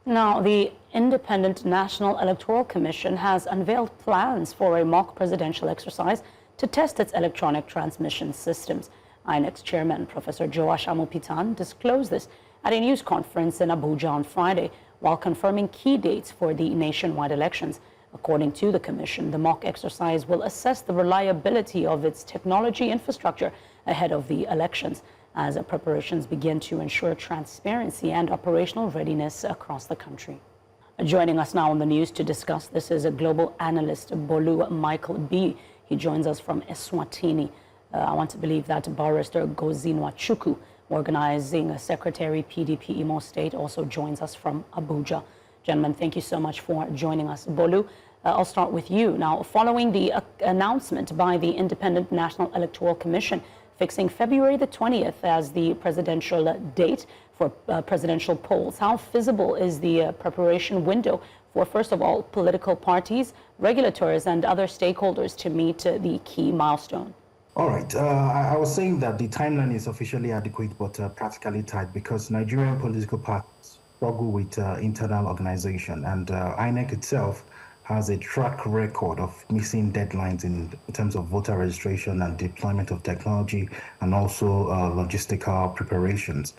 Now, the Independent National Electoral Commission has unveiled plans for a mock presidential exercise to test its electronic transmission systems. INEC Chairman Professor Joash Amupitan disclosed this at a news conference in Abuja on Friday while confirming key dates for the nationwide elections. According to the Commission, the mock exercise will assess the reliability of its technology infrastructure ahead of the elections, as preparations begin to ensure transparency and operational readiness across the country. Joining us now on the news to discuss this is a global analyst, Bolu-Michael-Biyi. He joins us from Estwasini. I want to believe that barrister Gozie Nwachukwu, organizing secretary PDP Imo State, also joins us from Abuja. Gentlemen, thank you so much for joining us. Bolu, I'll start with you. Now, following the announcement by the Independent National Electoral Commission fixing February the 20th as the presidential date for presidential polls, how feasible is the preparation window for, first of all, political parties, regulators, and other stakeholders to meet the key milestone? All right. I was saying that the timeline is officially adequate, but practically tight because Nigerian political parties struggle with internal organization, and INEC itself has a track record of missing deadlines in terms of voter registration and deployment of technology, and also logistical preparations,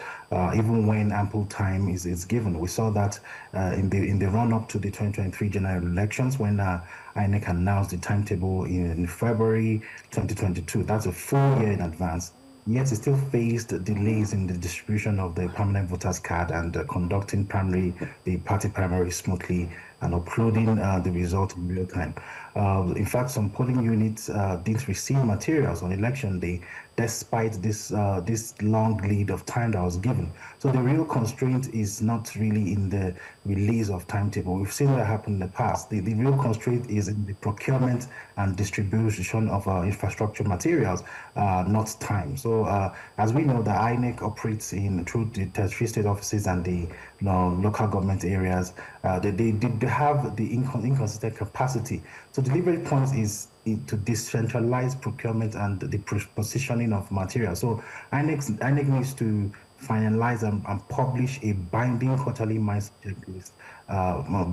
even when ample time is given. We saw that in the run-up to the 2023 general elections, when INEC announced the timetable in February 2022. That's a full year in advance. Yet it still faced delays in the distribution of the permanent voters card and conducting the party primary smoothly and uploading the result in real time. In fact, some polling units didn't receive materials on election day, despite this long lead of time that was given. So the real constraint is not really in the release of timetable. We've seen that happen in the past. The real constraint is in the procurement and distribution of infrastructure materials, not time. So as we know, the INEC operates through the tertiary state offices and the local government areas. They have the inconsistent capacity. So the delivery point is to decentralize procurement and the positioning of material. So INEC needs to finalize and publish a binding quarterly milestone checklist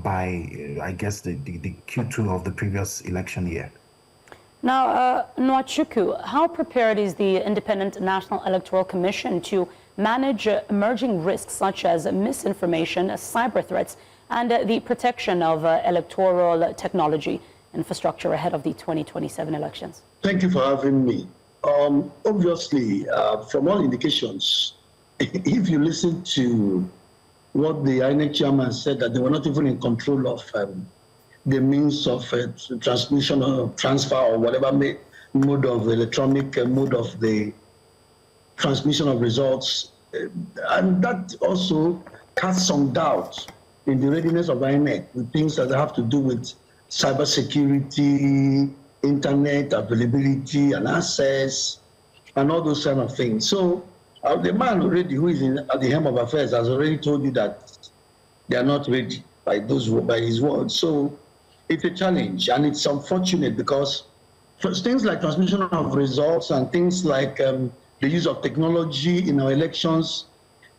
by, I guess, the Q2 of the previous election year. Now, Nwachukwu, how prepared is the Independent National Electoral Commission to manage emerging risks such as misinformation, cyber threats, and the protection of electoral technology infrastructure ahead of the 2027 elections? Thank you for having me. Obviously, from all indications, if you listen to what the INEC Chairman said, that they were not even in control of the means of transmission or transfer or whatever mode of electronic mode of the transmission of results, and that also casts some doubt in the readiness of INEC with things that have to do with cybersecurity, internet availability and access, and all those kind of things. So the man already who is at the helm of affairs has already told you that they are not ready by his words. So it's a challenge, and it's unfortunate because for things like transmission of results and things like the use of technology in our elections,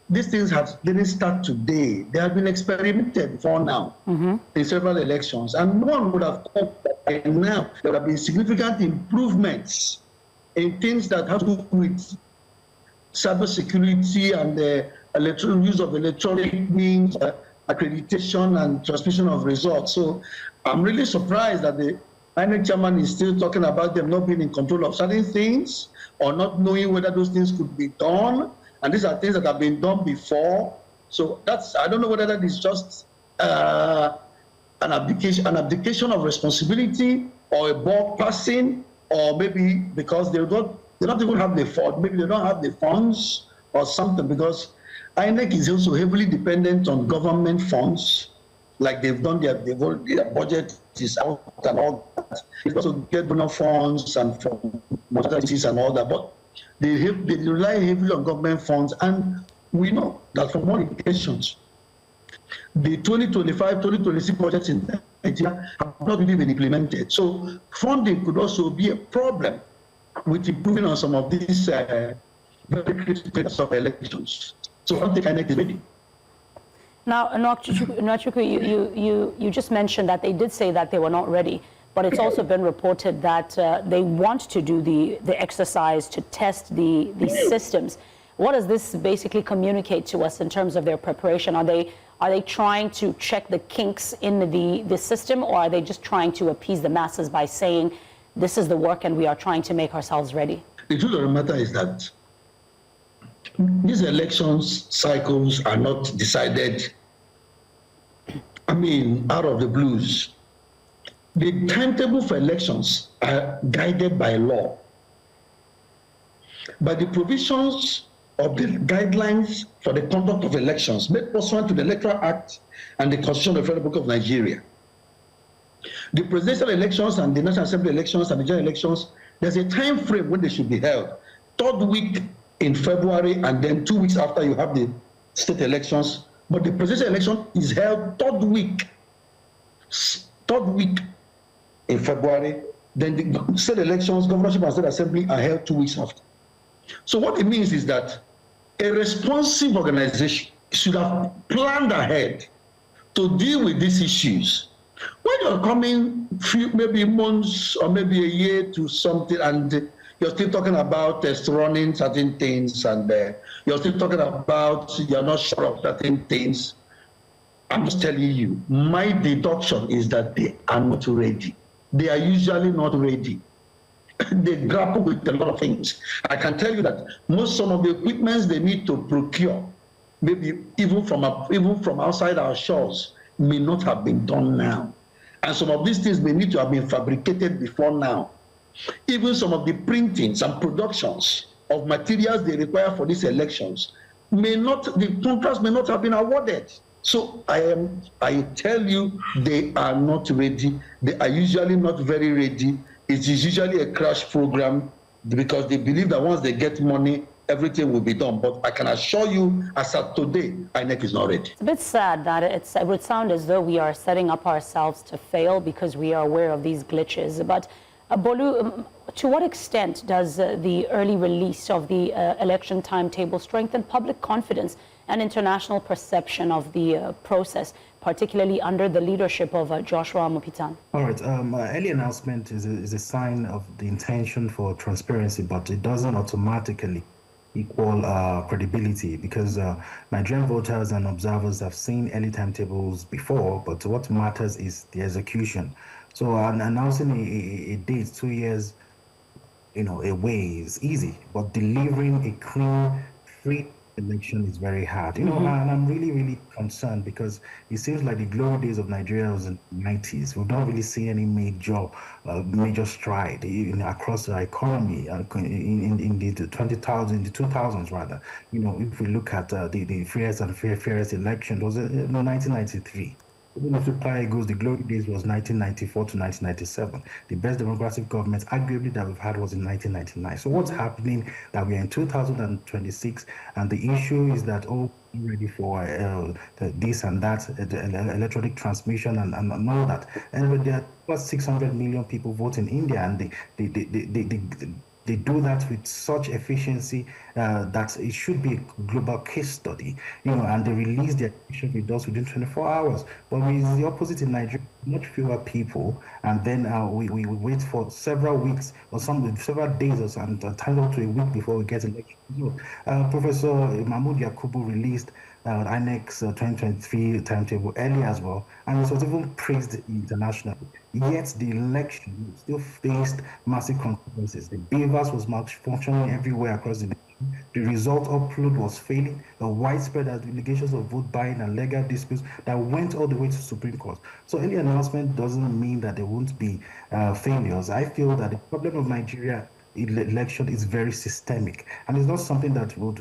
these things didn't start today. They have been experimented before now in several elections. And no one would have thought that by now there would have been significant improvements in things that have to do with cybersecurity and the use of electronic means, accreditation and transmission of results. So I'm really surprised that the INEC Chairman is still talking about them not being in control of certain things or not knowing whether those things could be done. And these are things that have been done before. So I don't know whether that is just an abdication of responsibility or a ball passing, or maybe because they don't even have the fund, maybe they don't have the funds or something, because INEC is also heavily dependent on government funds, like they've done their budget is out and all that. They also get donor funds and from mortalities and all that, but they rely heavily on government funds, and we know that from all indications, the 2025-2026 budgets in Nigeria have not really been implemented. So funding could also be a problem with improving on some of these very critical of elections. So I don't think INEC is ready. Now, Nwachukwu, you just mentioned that they did say that they were not ready, but it's also been reported that they want to do the exercise to test the systems. What does this basically communicate to us in terms of their preparation? Are they trying to check the kinks in the system, or are they just trying to appease the masses by saying this is the work and we are trying to make ourselves ready? The truth of the matter is that these elections cycles are not decided, out of the blues. The timetable for elections are guided by law, by the provisions of the guidelines for the conduct of elections made pursuant to the Electoral Act and the Constitution of the Federal Republic of Nigeria. The presidential elections and the National Assembly elections and the general elections, there's a time frame when they should be held. Third week in February, and then 2 weeks after you have the state elections. But the presidential election is held third week in February. Then the state elections, governorship and state assembly are held 2 weeks after. So what it means is that a responsive organization should have planned ahead to deal with these issues. When you're coming maybe months or maybe a year to something, and you're still talking about test running certain things, and you're still talking about you're not sure of certain things, I'm just telling you, my deduction is that they are not ready. They are usually not ready. They grapple with a lot of things. I can tell you that some of the equipments they need to procure, maybe even from outside our shores, may not have been done now. And some of these things may need to have been fabricated before now. Even some of the printings and productions of materials they require for these elections the contracts may not have been awarded. So I tell you, they are not ready. They are usually not very ready. It is usually a crash program because they believe that once they get money, everything will be done. But I can assure you, as of today, INEC is not ready. It's a bit sad that it would sound as though we are setting up ourselves to fail because we are aware of these glitches. But Bolu, to what extent does the early release of the election timetable strengthen public confidence and international perception of the process, particularly under the leadership of Joash Amupitan? All right. Early announcement is a sign of the intention for transparency, but it doesn't automatically equal credibility, because Nigerian voters and observers have seen early timetables before, but what matters is the execution. So announcing a date 2 years, away is easy, but delivering a clean, free election is very hard. And I'm really, really concerned because it seems like the glory days of Nigeria was in the 90s. We don't really see any major stride across the economy in the 2000s rather. If we look at the fairest and fairest election, it was 1993. Even if the goes, the glory days was 1994 to 1997. The best democratic government, arguably, that we've had was in 1999. So what's happening that we're in 2026, and the issue is that, ready for this and that, the electronic transmission and all that. And there are plus 600 million people vote in India, and they do that with such efficiency that it should be a global case study, and they release their election results within 24 hours. But it's the opposite in Nigeria, much fewer people, and then we wait for several weeks or several days and time up to a week before we get election results. Professor Mahmoud Yakubu released INEC's 2023 timetable early as well, and it was even praised internationally. Yet the election still faced massive consequences. The beavers was malfunctioning everywhere across the nation. The result upload was failing. The widespread allegations of vote buying and legal disputes that went all the way to Supreme Court. So early announcement doesn't mean that there won't be failures. I feel that the problem of Nigeria election is very systemic, and it's not something that we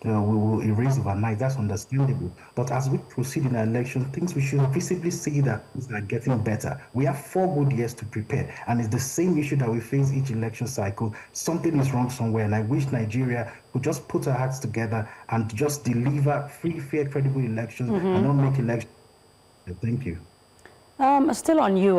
will erase overnight. That's understandable. But as we proceed in our election, things we should visibly see that things are getting better. We have 4 good years to prepare, and it's the same issue that we face each election cycle. Something is wrong somewhere, and I wish Nigeria could just put our hearts together and just deliver free, fair, credible elections and not make elections. Thank you. Still on you,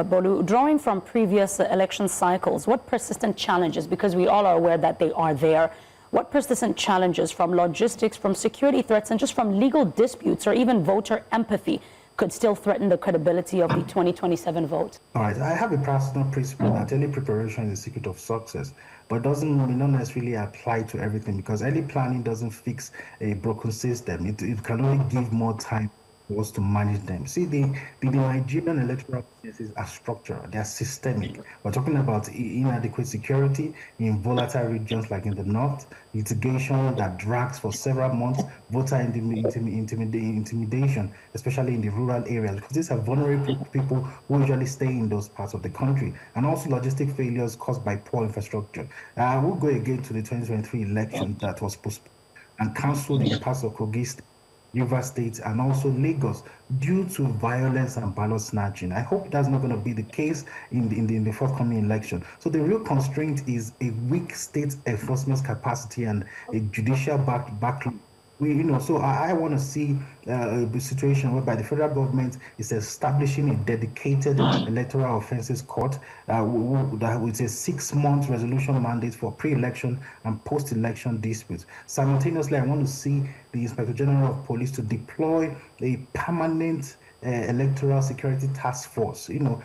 Bolu, drawing from previous election cycles, what persistent challenges, because we all are aware that they are there, what persistent challenges from logistics, from security threats, and just from legal disputes or even voter empathy could still threaten the credibility of the 2027 vote? All right, I have a personal principle that early preparation is the secret of success, but may not necessarily apply to everything, because early planning doesn't fix a broken system. It can only give more time for us to manage them. See, the Nigerian electoral processes are structured, they are systemic. We're talking about inadequate security in volatile regions like in the north, litigation that drags for several months, voter intimidation, especially in the rural areas, because these are vulnerable people who usually stay in those parts of the country, and also logistic failures caused by poor infrastructure. We'll go again to the 2023 election that was postponed and cancelled in parts of Kogi State, River State, and also Lagos due to violence and ballot snatching. I hope that's not going to be the case in the forthcoming election. So the real constraint is a weak state enforcement capacity and a judicial backlog. So I want to see a situation whereby the federal government is establishing a dedicated electoral offenses court with a 6-month resolution mandate for pre-election and post-election disputes. Simultaneously, I want to see the Inspector General of Police to deploy a permanent electoral security task force, to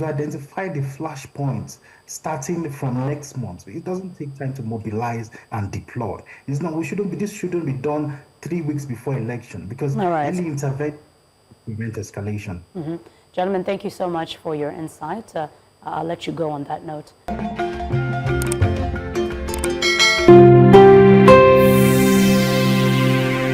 identify the flashpoints starting from next month. It doesn't take time to mobilize and deploy. This shouldn't be done 3 weeks before election, because early intervention prevent escalation. Gentlemen, thank you so much for your insight. I'll let you go on that note.